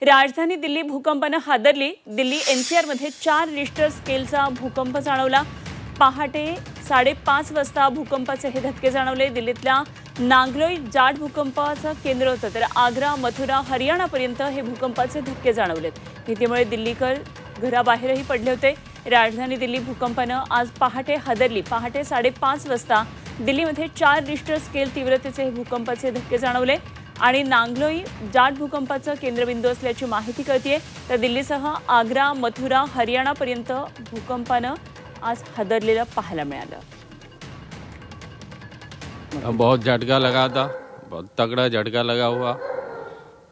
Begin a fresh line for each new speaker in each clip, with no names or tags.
राजधानी दिल्ली भूकंपाने हादरली। दिल्ली एनसीआर मध्ये 4 रिश्टर स्केलचा भूकंप जाणवला। पहाटे 5:30 वाजता भूकंपाचे हे धक्के जाणवले। दिल्लीतल्या नांगलोई जाट भूकंपाचं केंद्र होतं, तर आग्रा, मथुरा, हरियाणापर्यंत हे भूकंपाचे धक्के जाणवलेत। भीतीमुळे दिल्लीकर घराबाहेरही पडले होते। राजधानी दिल्ली भूकंपाने आज पहाटे हादरली। पहाटे 5:30 वाजता दिल्लीमध्ये 4 रिश्टर स्केल तीव्रतेचे भूकंपाचे धक्के जाणवले आणि नांगलोई जाट भूकंपाचं केंद्रबिंदू असल्याची माहिती कळतेय। तर दिल्लीसह आग्रा, मथुरा, हरियाणापर्यंत भूकंपानं आज हादरलेलं पाहायला मिळालं।
बहुत झटका लगा था, बहुत तगड़ा झटका लगा हुआ।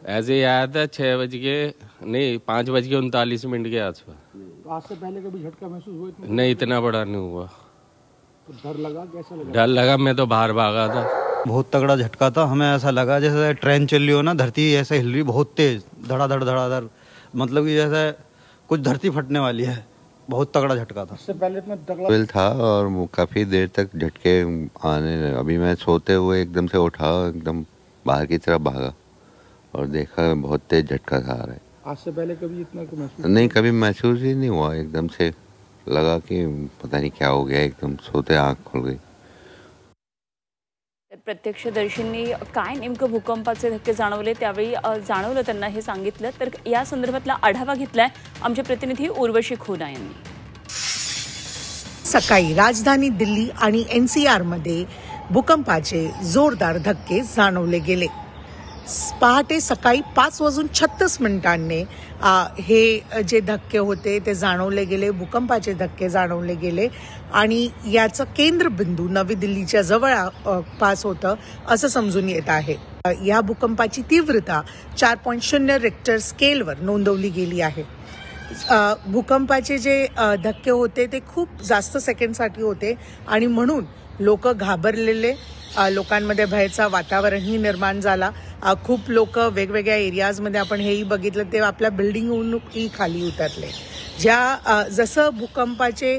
ऐसे ही आया था 5:39 के आसपास।
आज से पहले कभी झटका महसूस हुआ?
नहीं, इतना बड़ा नहीं हुआ।
तो डर लगा, कैसा लगा?
डर लगा, मैं तो बाहर भागा था।
बहुत तगड़ा झटका था। हमें ऐसा लगा जैसे ट्रेन चल रही हो ना, धरती ऐसे हिल रही बहुत तेज, धड़ाधड़ धड़ाधड़, मतलब कि जैसे कुछ धरती फटने वाली है। बहुत तगड़ा झटका था।
इससे पहले इतना तगड़ा
था और काफ़ी देर तक झटके आने। अभी मैं सोते हुए एकदम से उठा, एकदम बाहर की तरफ भागा और देखा बहुत तेज झटका आ रहा है।
आज से पहले कभी इतना महसूस
नहीं, कभी महसूस ही नहीं हुआ। एकदम से लगा कि पता नहीं क्या हो गया, एकदम सोते आँख खुल गई।
प्रत्यक्षदर्शींनी काय नेमकं भूकंपाचे धक्के जाणवले त्यावेळी जाणवलं त्यांना हे सांगितलं। तर या संदर्भातला आढावा घेतलाय आमचे प्रतिनिधी उर्वशी खोना यांनी।
सकाळी राजधानी दिल्ली आणि एनसीआर मध्ये भूकंपाचे जोरदार धक्के जाणवले गेले। पहाटे सकाळी 5:36 हे जे धक्के होते ते जाणवले गेले। भूकंपाचे धक्के जाणवले गेले आणि याचं केंद्रबिंदू नवी दिल्लीच्या जवळ पास होतं असं समजून येत आहे। या भूकंपाची तीव्रता 4.0 रिक्टर स्केलवर नोंदवली गेली आहे। भूकंपाचे जे धक्के होते ते खूप जास्त सेकंडसाठी होते आणि म्हणून लोक घाबरलेले, लोकांमध्ये भयाचा वातावरणही निर्माण झाला। खूप लोक वेगवेगळ्या एरियाजमध्ये आपण हेही बघितलं ते आपल्या बिल्डिंगहूनही खाली उतरले। जसं भूकंपाचे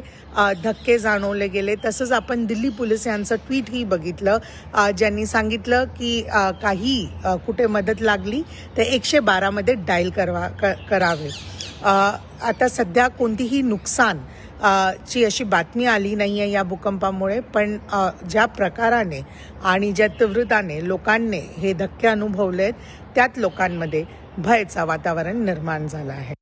धक्के जाणवले गेले तसंच आपण दिल्ली पोलीस यांचं ट्विटही बघितलं, ज्यांनी सांगितलं की काही कुठे मदत लागली तर 112 मध्ये डायल करावे। आता सध्या कोणतीही नुकसान ची अशी बातमी आली नाहीये या भूकंपामुळे, पण ज्या प्रकाराने आणि ज्या तीव्रताने लोकांनी हे धक्के अनुभवलेत त्यात लोकांमध्ये भयाचं वातावरण निर्माण झालं आहे।